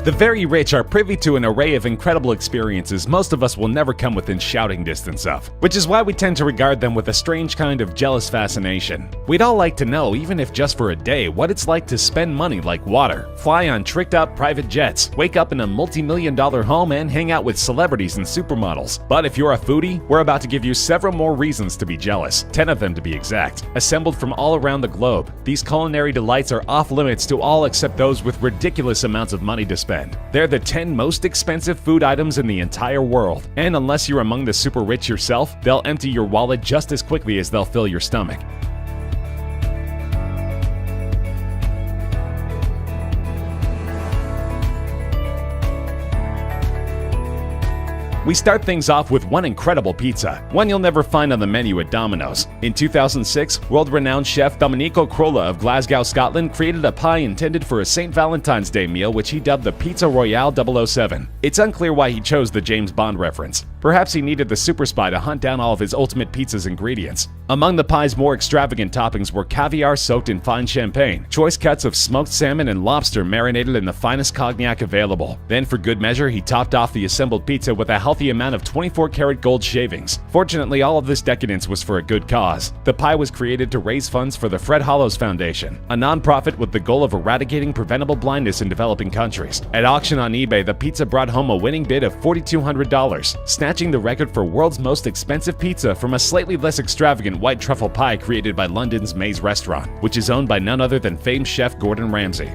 The very rich are privy to an array of incredible experiences most of us will never come within shouting distance of, which is why we tend to regard them with a strange kind of jealous fascination. We'd all like to know, even if just for a day, what it's like to spend money like water, fly on tricked-out private jets, wake up in a multi-million-dollar home, and hang out with celebrities and supermodels. But if you're a foodie, we're about to give you several more reasons to be jealous, 10 of them to be exact. Assembled from all around the globe, these culinary delights are off-limits to all except those with ridiculous amounts of money to spend. They're the 10 most expensive food items in the entire world, and unless you're among the super rich yourself, they'll empty your wallet just as quickly as they'll fill your stomach. We start things off with one incredible pizza, one you'll never find on the menu at Domino's. In 2006, world-renowned chef Domenico Crolla of Glasgow, Scotland created a pie intended for a St. Valentine's Day meal which he dubbed the Pizza Royale 007. It's unclear why he chose the James Bond reference. Perhaps he needed the super spy to hunt down all of his ultimate pizza's ingredients. Among the pie's more extravagant toppings were caviar soaked in fine champagne, choice cuts of smoked salmon, and lobster marinated in the finest cognac available. Then, for good measure, he topped off the assembled pizza with a healthy amount of 24-karat gold shavings. Fortunately, all of this decadence was for a good cause. The pie was created to raise funds for the Fred Hollows Foundation, a non-profit with the goal of eradicating preventable blindness in developing countries. At auction on eBay, the pizza brought home a winning bid of $4,200, snatching the record for world's most expensive pizza from a slightly less extravagant white truffle pie created by London's Maze restaurant, which is owned by none other than famed chef Gordon Ramsay.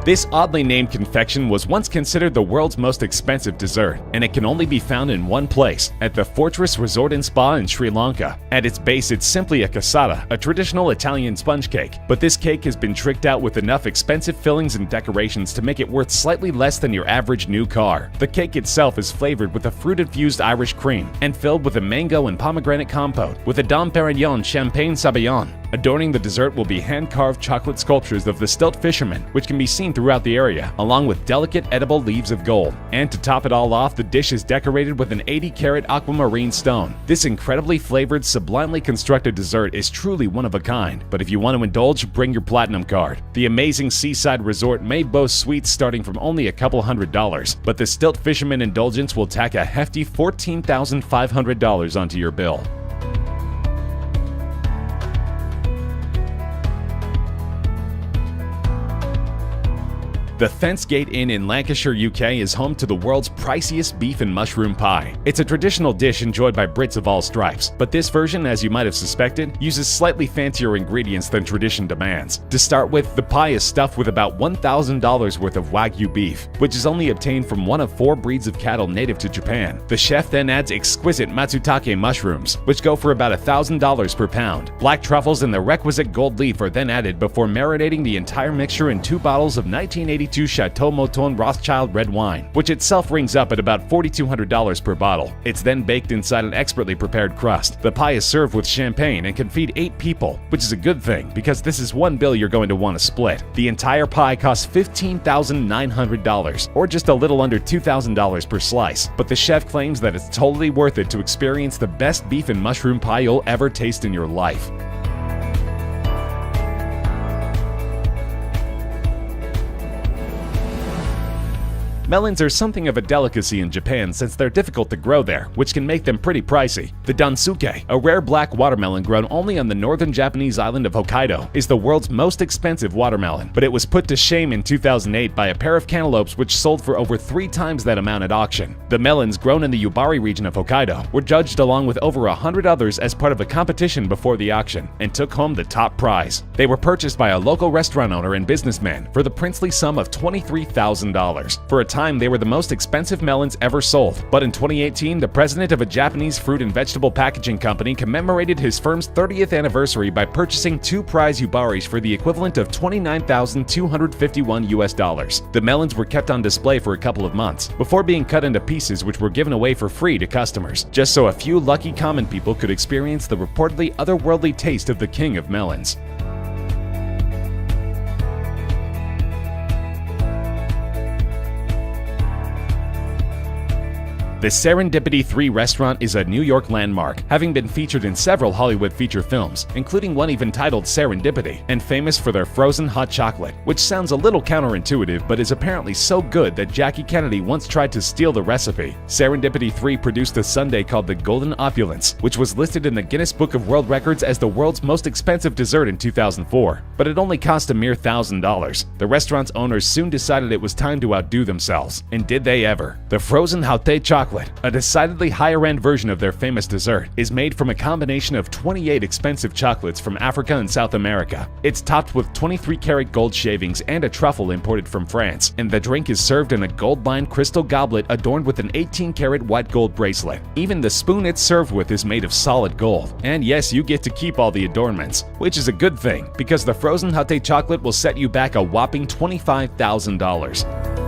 This oddly named confection was once considered the world's most expensive dessert, and it can only be found in one place, at the Fortress Resort and Spa in Sri Lanka. At its base, it's simply a cassata, a traditional Italian sponge cake, but this cake has been tricked out with enough expensive fillings and decorations to make it worth slightly less than your average new car. The cake itself is flavored with a fruit-infused Irish cream and filled with a mango and pomegranate compote with a Dom Perignon Champagne Sabayon. Adorning the dessert will be hand-carved chocolate sculptures of the stilt fishermen, which can be seen throughout the area, along with delicate edible leaves of gold. And to top it all off, the dish is decorated with an 80-karat aquamarine stone. This incredibly flavored, sublimely constructed dessert is truly one of a kind, but if you want to indulge, bring your platinum card. The amazing seaside resort may boast sweets starting from only a couple $100, but the stilt fisherman indulgence will tack a hefty $14,500 onto your bill. The Thence Gate Inn in Lancashire, UK is home to the world's priciest beef and mushroom pie. It's a traditional dish enjoyed by Brits of all stripes, but this version, as you might have suspected, uses slightly fancier ingredients than tradition demands. To start with, the pie is stuffed with about $1,000 worth of Wagyu beef, which is only obtained from one of 4 breeds of cattle native to Japan. The chef then adds exquisite matsutake mushrooms, which go for about $1,000 per pound. Black truffles and the requisite gold leaf are then added before marinating the entire mixture in 2 bottles of 1982 Chateau Mouton Rothschild red wine, which itself rings up at about $4,200 per bottle. It's then baked inside an expertly prepared crust. The pie is served with champagne and can feed 8 people, which is a good thing because this is one bill you're going to want to split. The entire pie costs $15,900, or just a little under $2,000 per slice, but the chef claims that it's totally worth it to experience the best beef and mushroom pie you'll ever taste in your life. Melons are something of a delicacy in Japan since they're difficult to grow there, which can make them pretty pricey. The dansuke, a rare black watermelon grown only on the northern Japanese island of Hokkaido, is the world's most expensive watermelon, but it was put to shame in 2008 by a pair of cantaloupes which sold for over 3 times that amount at auction. The melons, grown in the Yubari region of Hokkaido, were judged along with over 100 others as part of a competition before the auction, and took home the top prize. They were purchased by a local restaurant owner and businessman for the princely sum of $23,000. For a time, they were the most expensive melons ever sold, but in 2018, the president of a Japanese fruit and vegetable packaging company commemorated his firm's 30th anniversary by purchasing 2 prize Yubaris for the equivalent of $29,251. The melons were kept on display for a couple of months, before being cut into pieces which were given away for free to customers, just so a few lucky common people could experience the reportedly otherworldly taste of the king of melons. The Serendipity 3 restaurant is a New York landmark, having been featured in several Hollywood feature films, including one even titled Serendipity, and famous for their frozen hot chocolate, which sounds a little counterintuitive but is apparently so good that Jackie Kennedy once tried to steal the recipe. Serendipity 3 produced a sundae called the Golden Opulence, which was listed in the Guinness Book of World Records as the world's most expensive dessert in 2004, but it only cost a mere $1,000. The restaurant's owners soon decided it was time to outdo themselves, and did they ever. The frozen Haute chocolate, a decidedly higher-end version of their famous dessert, is made from a combination of 28 expensive chocolates from Africa and South America. It's topped with 23-karat gold shavings and a truffle imported from France, and the drink is served in a gold-lined crystal goblet adorned with an 18-karat white gold bracelet. Even the spoon it's served with is made of solid gold. And yes, you get to keep all the adornments, which is a good thing, because the frozen Haute chocolate will set you back a whopping $25,000.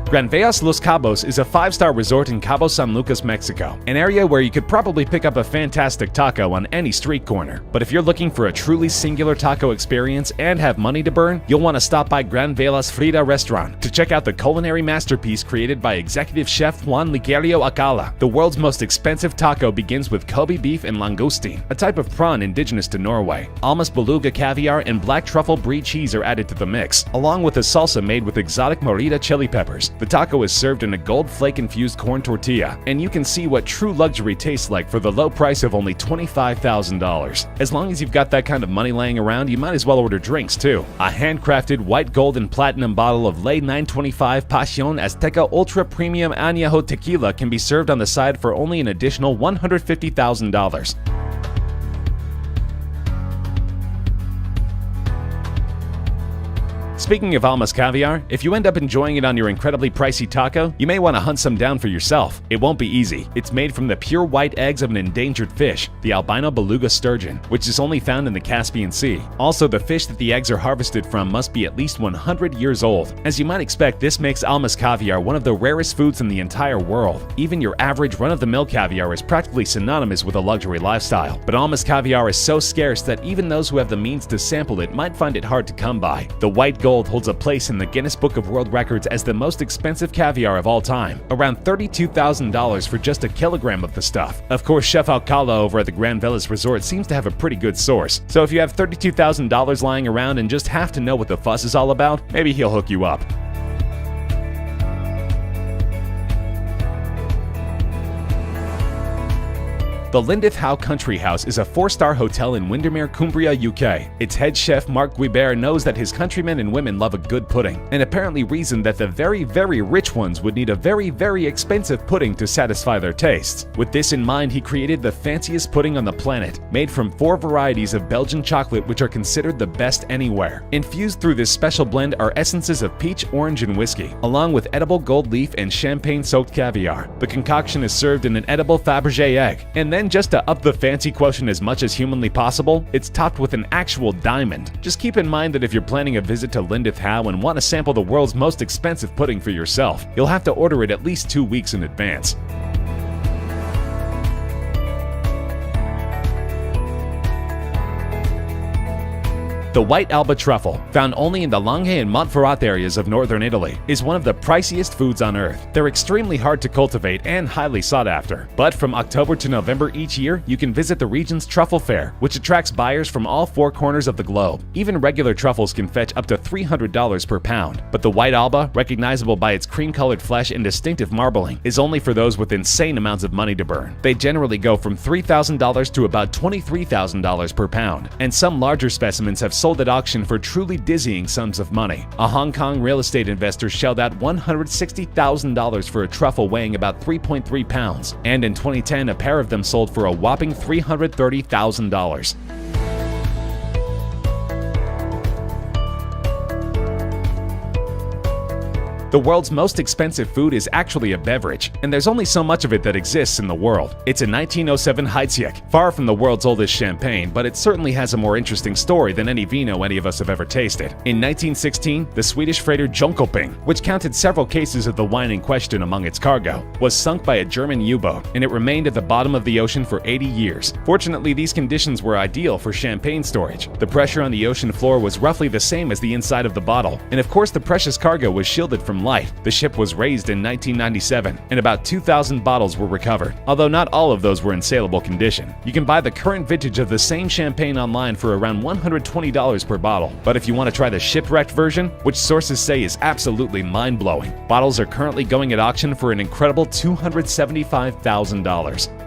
Gran Veas Los Cabos is a 5-star resort in Cabo San Lucas, Mexico, an area where you could probably pick up a fantastic taco on any street corner. But if you're looking for a truly singular taco experience and have money to burn, you'll want to stop by Gran Velas Frida restaurant to check out the culinary masterpiece created by executive chef Juan Ligerio Acala. The world's most expensive taco begins with Kobe beef and langoustine, a type of prawn indigenous to Norway. Almas beluga caviar and black truffle brie cheese are added to the mix, along with a salsa made with exotic morita chili peppers. The taco is served in a gold flake-infused corn tortilla, and you can see what true luxury tastes like for the low price of only $25,000. As long as you've got that kind of money laying around, you might as well order drinks too. A handcrafted white, gold, and platinum bottle of Ley 925 Pasión Azteca Ultra Premium Añejo Tequila can be served on the side for only an additional $150,000. Speaking of Almas caviar, if you end up enjoying it on your incredibly pricey taco, you may want to hunt some down for yourself. It won't be easy. It's made from the pure white eggs of an endangered fish, the albino beluga sturgeon, which is only found in the Caspian Sea. Also, the fish that the eggs are harvested from must be at least 100 years old. As you might expect, this makes Almas caviar one of the rarest foods in the entire world. Even your average run-of-the-mill caviar is practically synonymous with a luxury lifestyle. But Almas caviar is so scarce that even those who have the means to sample it might find it hard to come by. The white gold holds a place in the Guinness Book of World Records as the most expensive caviar of all time, around $32,000 for just a kilogram of the stuff. Of course, Chef Alcala over at the Gran Velas Resort seems to have a pretty good source, so if you have $32,000 lying around and just have to know what the fuss is all about, maybe he'll hook you up. The Lindith Howe Country House is a 4-star hotel in Windermere, Cumbria, UK. Its head chef Mark Guibert knows that his countrymen and women love a good pudding, and apparently reasoned that the very, very rich ones would need a very, very expensive pudding to satisfy their tastes. With this in mind, he created the fanciest pudding on the planet, made from 4 varieties of Belgian chocolate which are considered the best anywhere. Infused through this special blend are essences of peach, orange, and whiskey, along with edible gold leaf and champagne-soaked caviar. The concoction is served in an edible Fabergé egg, and then just to up the fancy quotient as much as humanly possible, it's topped with an actual diamond. Just keep in mind that if you're planning a visit to Lindith Howe and want to sample the world's most expensive pudding for yourself, you'll have to order it at least 2 weeks in advance. The white Alba truffle, found only in the Langhe and Montferrat areas of northern Italy, is one of the priciest foods on earth. They're extremely hard to cultivate and highly sought after. But from October to November each year, you can visit the region's truffle fair, which attracts buyers from all 4 corners of the globe. Even regular truffles can fetch up to $300 per pound. But the white Alba, recognizable by its cream-colored flesh and distinctive marbling, is only for those with insane amounts of money to burn. They generally go from $3,000 to about $23,000 per pound, and some larger specimens have sold at auction for truly dizzying sums of money. A Hong Kong real estate investor shelled out $160,000 for a truffle weighing about 3.3 pounds, and in 2010 a pair of them sold for a whopping $330,000. The world's most expensive food is actually a beverage, and there's only so much of it that exists in the world. It's a 1907 Heidsieck, far from the world's oldest champagne, but it certainly has a more interesting story than any vino any of us have ever tasted. In 1916, the Swedish freighter Jönköping, which counted several cases of the wine in question among its cargo, was sunk by a German U-boat, and it remained at the bottom of the ocean for 80 years. Fortunately, these conditions were ideal for champagne storage. The pressure on the ocean floor was roughly the same as the inside of the bottle, and of course the precious cargo was shielded from light. The ship was raised in 1997, and about 2,000 bottles were recovered, although not all of those were in saleable condition. You can buy the current vintage of the same champagne online for around $120 per bottle, but if you want to try the shipwrecked version, which sources say is absolutely mind-blowing, bottles are currently going at auction for an incredible $275,000.